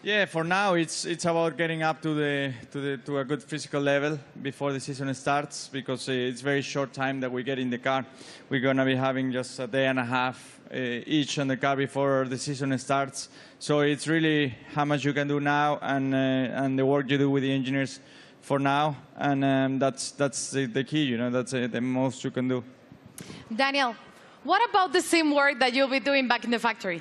Yeah, for now it's about getting up to a good physical level before the season starts, because it's very short time that we get in the car. We're gonna be having just a day and a half each on the car before the season starts. So it's really how much you can do now and the work you do with the engineers for now, and that's the key. That's the most you can do. Daniel, what about the sim work that you'll be doing back in the factory?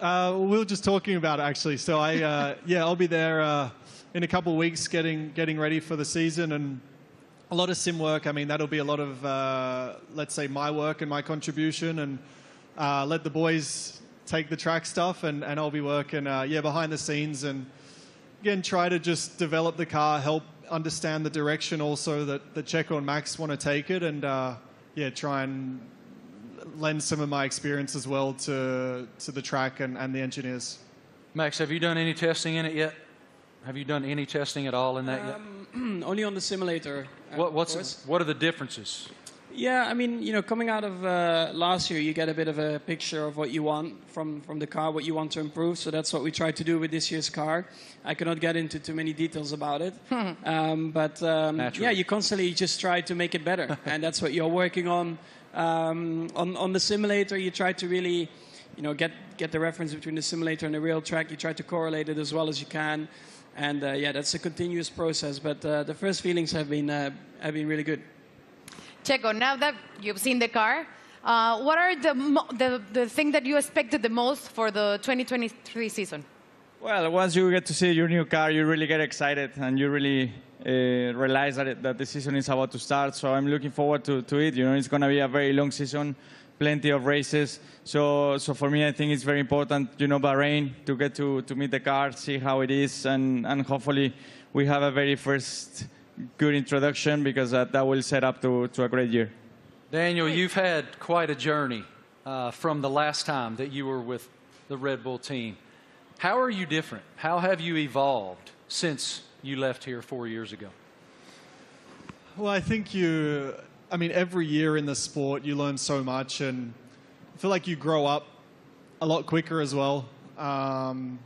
We were just talking about it, actually. So I'll be there in a couple of weeks getting ready for the season, and a lot of sim work. I mean, that'll be a lot of, let's say, my work and my contribution, and let the boys take the track stuff, and I'll be working, behind the scenes, and again, try to just develop the car, help understand the direction also that Checo and Max want to take it, and try and lend some of my experience as well to the track and the engineers. Max, have you done any testing in it yet? Have you done any testing at all in that yet? Only on the simulator. What are the differences? Yeah, I mean, coming out of last year, you get a bit of a picture of what you want from the car, what you want to improve. So that's what we tried to do with this year's car. I cannot get into too many details about it. But you constantly just try to make it better. And that's what you're working on. On the simulator, you try to really, get the reference between the simulator and the real track. You try to correlate it as well as you can. And that's a continuous process. But the first feelings have been really good. Checo, now that you've seen the car, what are the thing that you expected the most for the 2023 season? Well, once you get to see your new car, you really get excited, and you really realize that the season is about to start. So I'm looking forward to it. It's going to be a very long season, plenty of races. So for me, I think it's very important, Bahrain, to get to meet the car, see how it is, and hopefully we have a very first good introduction, because that will set up to a great year. Daniel, you've had quite a journey from the last time that you were with the Red Bull team. How are you different? How have you evolved since you left here 4 years ago? Well, I think every year in the sport you learn so much, and I feel like you grow up a lot quicker as well. I'm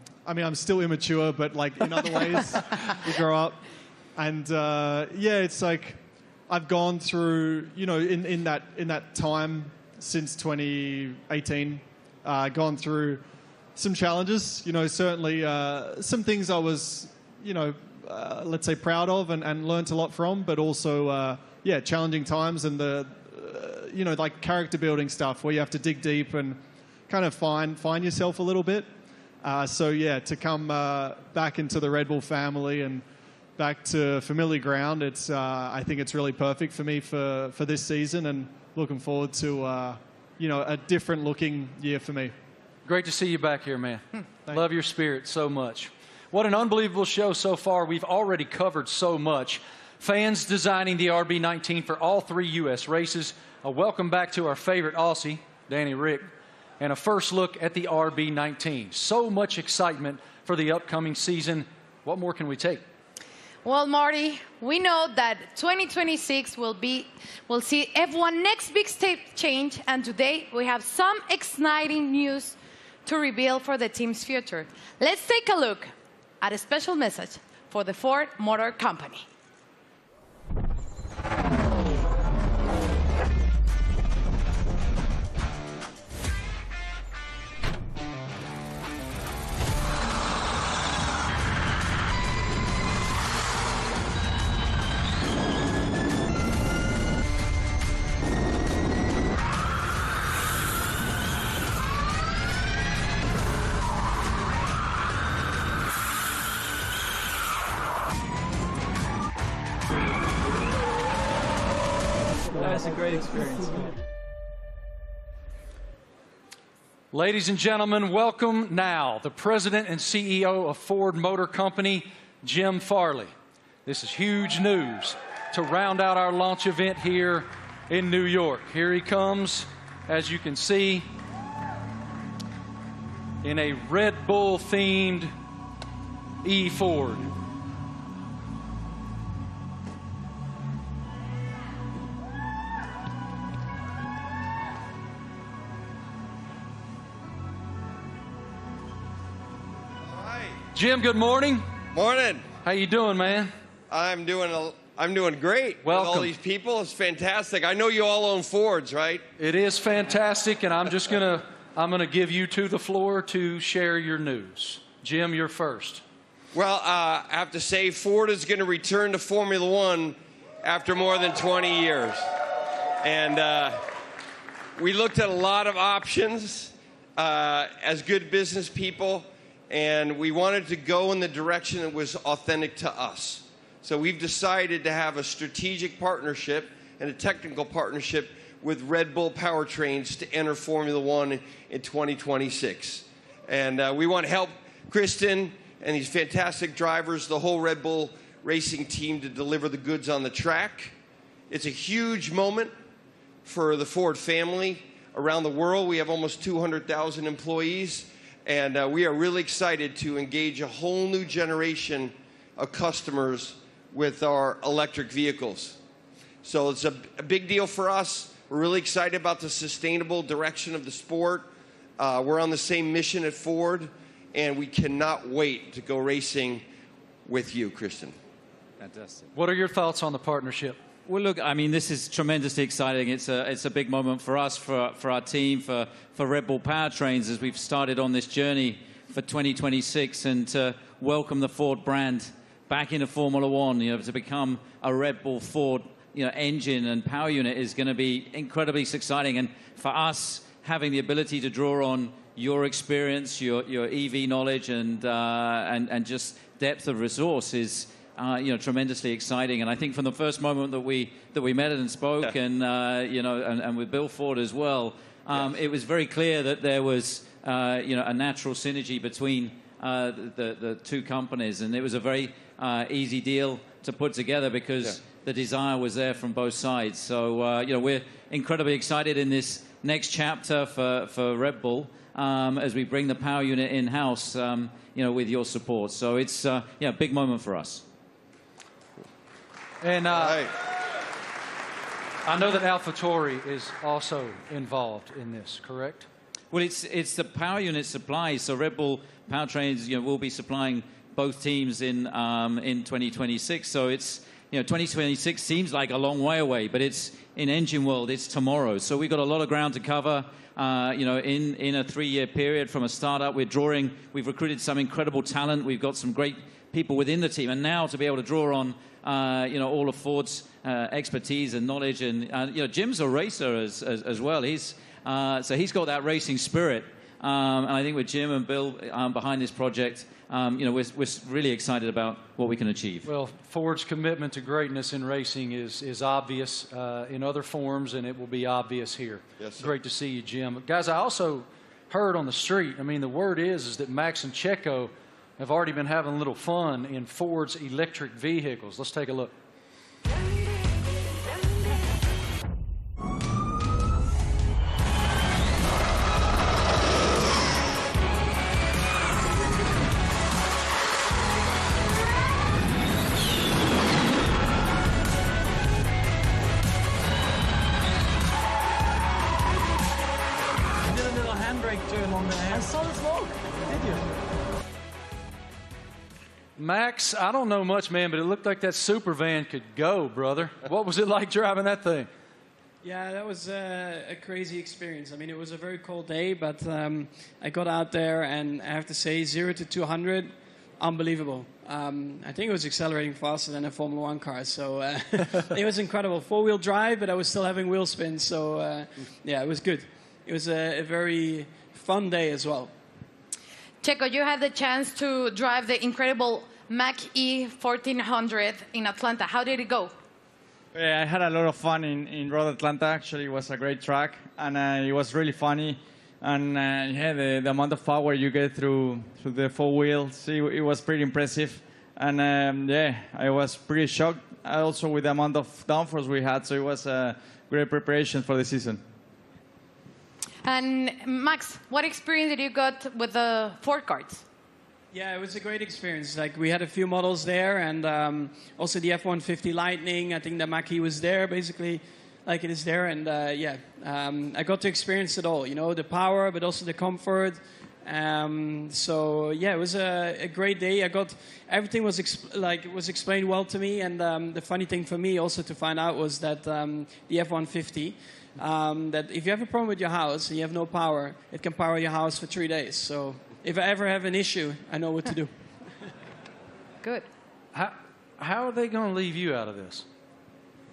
still immature, but in other ways you grow up. And it's like I've gone through, in that time since 2018, gone through some challenges. Certainly some things I was, let's say proud of and learnt a lot from, but also challenging times, and the like character building stuff where you have to dig deep and kind of find yourself a little bit. To come back into the Red Bull family and back to familiar ground, I think it's really perfect for me for this season, and looking forward to a different looking year for me. Great to see you back here, man. Love your spirit so much. What an unbelievable show so far. We've already covered so much. Fans designing the RB19 for all 3 U.S. races. A welcome back to our favorite Aussie, Danny Rick, and a first look at the RB19. So much excitement for the upcoming season. What more can we take? Well, Marty, we know that 2026 will see F1 next big step change, and today we have some exciting news to reveal for the team's future. Let's take a look at a special message for the Ford Motor Company. That was a great experience. Ladies and gentlemen, welcome now the President and CEO of Ford Motor Company, Jim Farley. This is huge news to round out our launch event here in New York. Here he comes, as you can see, in a Red Bull-themed E-Ford. Jim, good morning. Morning. How you doing, man? I'm doing great. Welcome. With all these people, it's fantastic. I know you all own Fords, right? It is fantastic, and I'm gonna give you the floor to share your news. Jim, you're first. Well, I have to say, Ford is going to return to Formula One after more than 20 years, and we looked at a lot of options as good business people. And we wanted to go in the direction that was authentic to us. So we've decided to have a strategic partnership and a technical partnership with Red Bull Powertrains to enter Formula One in 2026. And we want to help Kristen and these fantastic drivers, the whole Red Bull racing team, to deliver the goods on the track. It's a huge moment for the Ford family around the world. We have almost 200,000 employees. And we are really excited to engage a whole new generation of customers with our electric vehicles. So it's a big deal for us. We're really excited about the sustainable direction of the sport. We're on the same mission at Ford, and we cannot wait to go racing with you, Kristen. Fantastic. What are your thoughts on the partnership? Well, look, I mean, this is tremendously exciting. It's a big moment for us, for our team, for Red Bull Powertrains as we've started on this journey for 2026, and to welcome the Ford brand back into Formula One. You know, to become a Red Bull Ford, engine and power unit is going to be incredibly exciting. And for us, having the ability to draw on your experience, your EV knowledge, and just depth of resource is tremendously exciting. And I think from the first moment that we met and spoke, and with Bill Ford as well, it was very clear that there was a natural synergy between the two companies, and it was a very easy deal to put together because the desire was there from both sides. So we're incredibly excited in this next chapter for Red Bull as we bring the power unit in-house, with your support. So it's a big moment for us. And I know that AlphaTauri is also involved in this, correct? Well, it's the power unit supply. So Red Bull Powertrains, will be supplying both teams in 2026. So it's 2026 seems like a long way away, but it's in engine world. It's tomorrow. So we've got a lot of ground to cover. In a 3-year period from a startup, we've recruited some incredible talent. We've got some great people within the team, and now to be able to draw on all of Ford's expertise and knowledge, and Jim's a racer as well. He's got that racing spirit, and I think with Jim and Bill behind this project, we're really excited about what we can achieve. Well, Ford's commitment to greatness in racing is obvious in other forms, and it will be obvious here. Yes, sir. Great to see you, Jim. Guys, I also heard on the street, the word is that Max and Checo have already been having a little fun in Ford's electric vehicles. Let's take a look. You did a little handbrake turn on the hand. I saw the smoke. Did you? Max, I don't know much, man, but it looked like that super van could go, brother. What was it like driving that thing? Yeah, that was a crazy experience. It was a very cold day, but I got out there, and I have to say, 0 to 200, unbelievable. I think it was accelerating faster than a Formula One car, so it was incredible. 4-wheel drive, but I was still having wheel spin, so it was good. It was a very fun day as well. Checo, you had the chance to drive the incredible Mach-E 1400 in Atlanta. How did it go? Yeah, I had a lot of fun in Road Atlanta. Actually, it was a great track, and it was really funny. And yeah, the amount of power you get through the four wheels, it was pretty impressive. And yeah, I was pretty shocked also with the amount of downforce we had. So it was a great preparation for the season. And Max, what experience did you got with the Ford carts? Yeah, it was a great experience. Like, we had a few models there, and also the F-150 Lightning. I think the Mach-E was there, basically, like it is there. And yeah, I got to experience it all. You know, the power, but also the comfort. So yeah, it was a great day. I got everything was explained well to me. And the funny thing for me also to find out was that the F-150. That if you have a problem with your house and you have no power, it can power your house for 3 days. So if I ever have an issue, I know what to do. Good. How are they going to leave you out of this?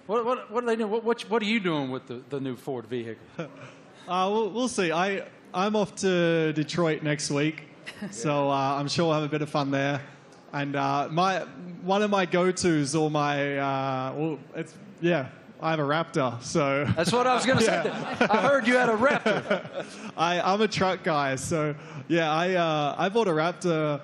What are they doing? What are you doing with the new Ford vehicle? We'll see. I'm off to Detroit next week, so I'm sure we'll have a bit of fun there. And one of my go-tos, or my I have a Raptor, so... That's what I was going to say. I heard you had a Raptor. I'm a truck guy, so yeah, I bought a Raptor,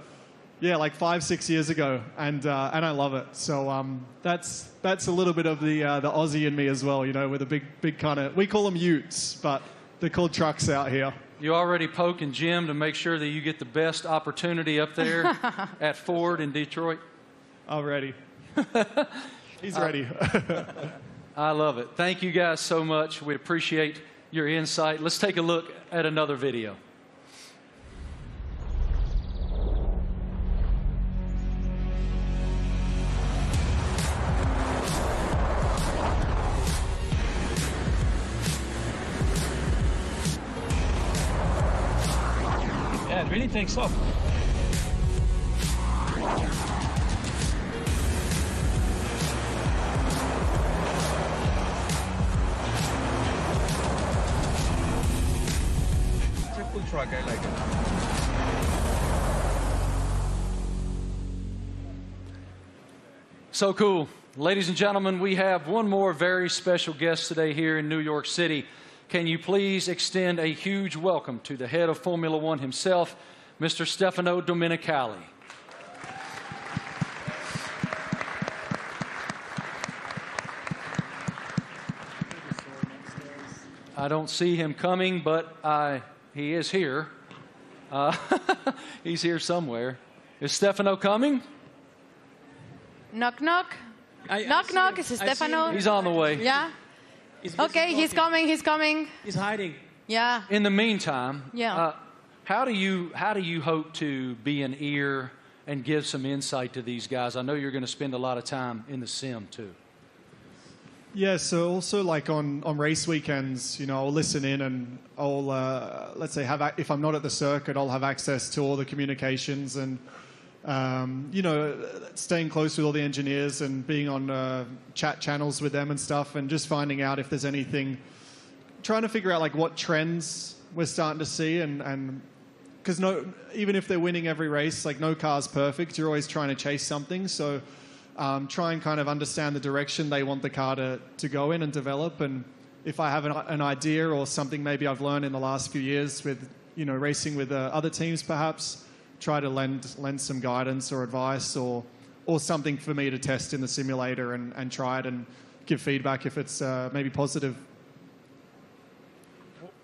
like 5-6 years ago, and I love it. So that's a little bit of the Aussie in me as well, you know, with a big kind of... We call them utes, but they're called trucks out here. You already poking Jim to make sure that you get the best opportunity up there at Ford in Detroit? Already. He's ready. I love it. Thank you guys so much. We appreciate your insight. Let's take a look at another video. Yeah, it really takes off. Truck, I like it. So cool. Ladies and gentlemen, we have one more very special guest today here in New York City. Can you please extend a huge welcome to the head of Formula One himself, Mr. Stefano Domenicali. I don't see him coming, but he is here. He's here somewhere. Is Stefano coming? Knock, knock. Knock, knock. Is Stefano? He's on the way. Yeah? Okay, he's coming. He's coming. He's hiding. Yeah. In the meantime, yeah. How do you hope to be an ear and give some insight to these guys? I know you're going to spend a lot of time in the sim, too. Yeah, so also like on race weekends, you know, I'll listen in and I'll, let's say, if I'm not at the circuit, I'll have access to all the communications and, you know, staying close with all the engineers and being on chat channels with them and stuff and just finding out if there's anything, trying to figure out like what trends we're starting to see and because even if they're winning every race, like no car's perfect, you're always trying to chase something, so... try and kind of understand the direction they want the car to go in and develop. And if I have an idea or something maybe I've learned in the last few years with, you know, racing with other teams perhaps, try to lend some guidance or advice or something for me to test in the simulator and try it and give feedback if it's maybe positive.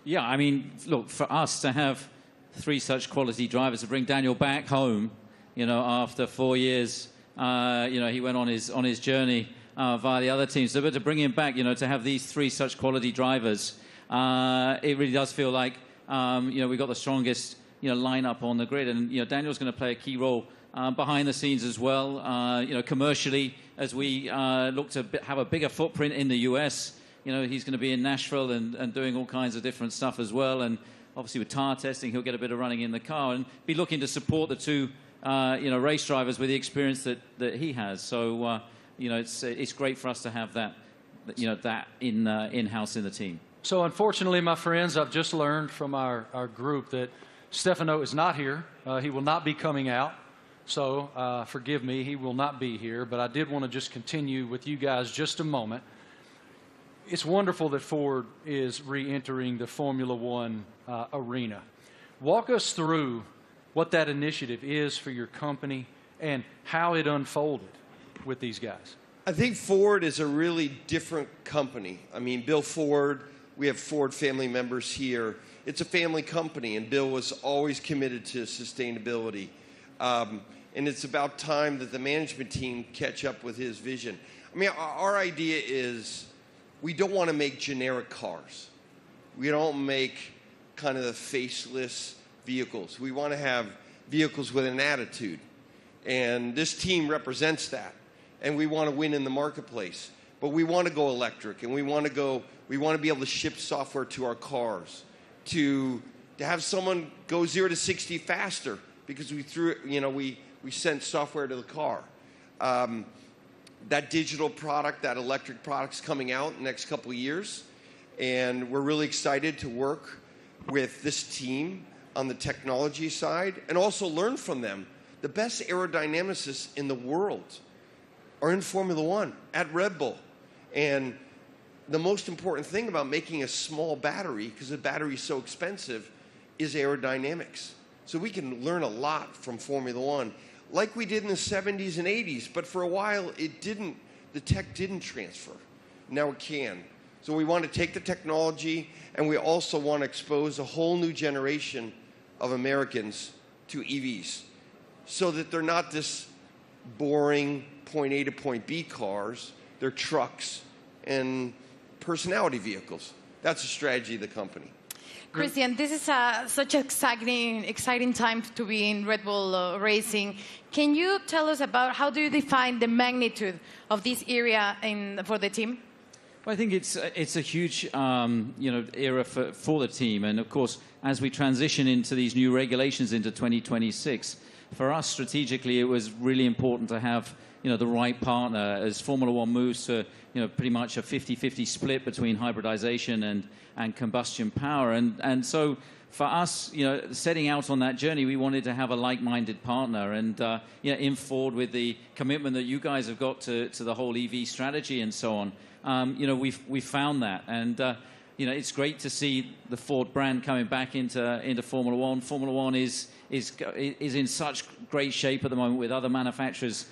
Yeah, I mean, look, for us to have 3 such quality drivers, to bring Daniel back home, you know, after 4 years... you know, he went on his journey via the other teams. So, but to bring him back, you know, to have these 3 such quality drivers, it really does feel like, you know, we've got the strongest, you know, lineup on the grid. And, you know, Daniel's going to play a key role behind the scenes as well, you know, commercially, as we look to have a bigger footprint in the US. You know, he's going to be in Nashville and doing all kinds of different stuff as well. And obviously with tire testing, he'll get a bit of running in the car and be looking to support the 2 you know, race drivers with the experience that he has. So, you know, it's great for us to have that, you know, that in-house in the team. So, unfortunately, my friends, I've just learned from our group that Stefano is not here. He will not be coming out. So, forgive me, he will not be here. But I did want to just continue with you guys just a moment. it's wonderful that Ford is re-entering the Formula One arena. Walk us through what that initiative is for your company and how it unfolded with these guys. I think Ford is a really different company. I mean, Bill Ford, we have Ford family members here. It's a family company, and Bill was always committed to sustainability. And it's about time that the management team catch up with his vision. I mean, our idea is we don't want to make generic cars. We don't make kind of the faceless vehicles. We want to have vehicles with an attitude. And this team represents that. And we want to win in the marketplace. But we want to go electric, and we want to be able to ship software to our cars, to have someone go 0 to 60 faster because we sent software to the car. That digital product, that electric product's coming out in the next couple of years, and we're really excited to work with this team on the technology side and also learn from them. The best aerodynamicists in the world are in Formula One at Red Bull. And the most important thing about making a small battery, because the battery is so expensive, is aerodynamics. So we can learn a lot from Formula One, like we did in the 70s and 80s, but for a while the tech didn't transfer. Now it can. So we want to take the technology, and we also want to expose a whole new generation of Americans to EVs so that they're not this boring point A to point B cars. They're trucks and personality vehicles. That's the strategy of the company. Christian, this is such an exciting time to be in Red Bull Racing. Can you tell us about how do you define the magnitude of this area for the team? Well, I think it's a huge era for the team, and of course, as we transition into these new regulations into 2026, for us strategically, it was really important to have the right partner as Formula One moves to pretty much a 50-50 split between hybridization and combustion power, and so for us, setting out on that journey, we wanted to have a like-minded partner, and in Ford with the commitment that you guys have got to the whole EV strategy and so on. We found that, and it's great to see the Ford brand coming back into Formula One. Formula One is in such great shape at the moment with other manufacturers,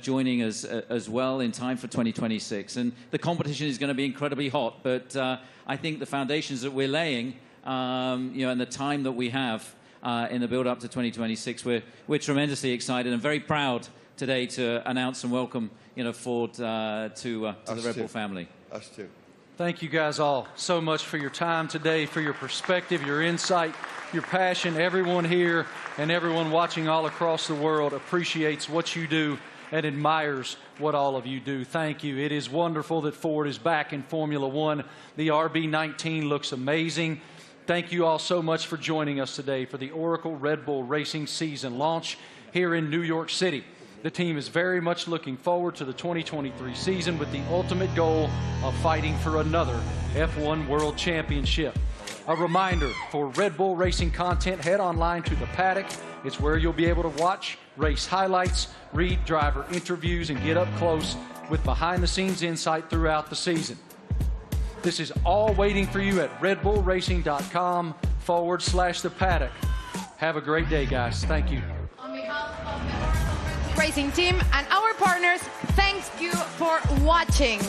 joining us as well in time for 2026. And the competition is going to be incredibly hot, but I think the foundations that we're laying, and the time that we have in the build-up to 2026, we're tremendously excited and very proud today to announce and welcome Ford to the Red Bull family. Us too. Thank you guys all so much for your time today, for your perspective, your insight, your passion. Everyone here and everyone watching all across the world appreciates what you do and admires what all of you do. Thank you. It is wonderful that Ford is back in Formula One. The RB19 looks amazing. Thank you all so much for joining us today for the Oracle Red Bull Racing season launch here in New York City. The team is very much looking forward to the 2023 season with the ultimate goal of fighting for another F1 World Championship. A reminder, for Red Bull Racing content, head online to the paddock. It's where you'll be able to watch race highlights, read driver interviews, and get up close with behind-the-scenes insight throughout the season. This is all waiting for you at redbullracing.com/the paddock. Have a great day, guys. Thank you. Racing team and our partners, thank you for watching.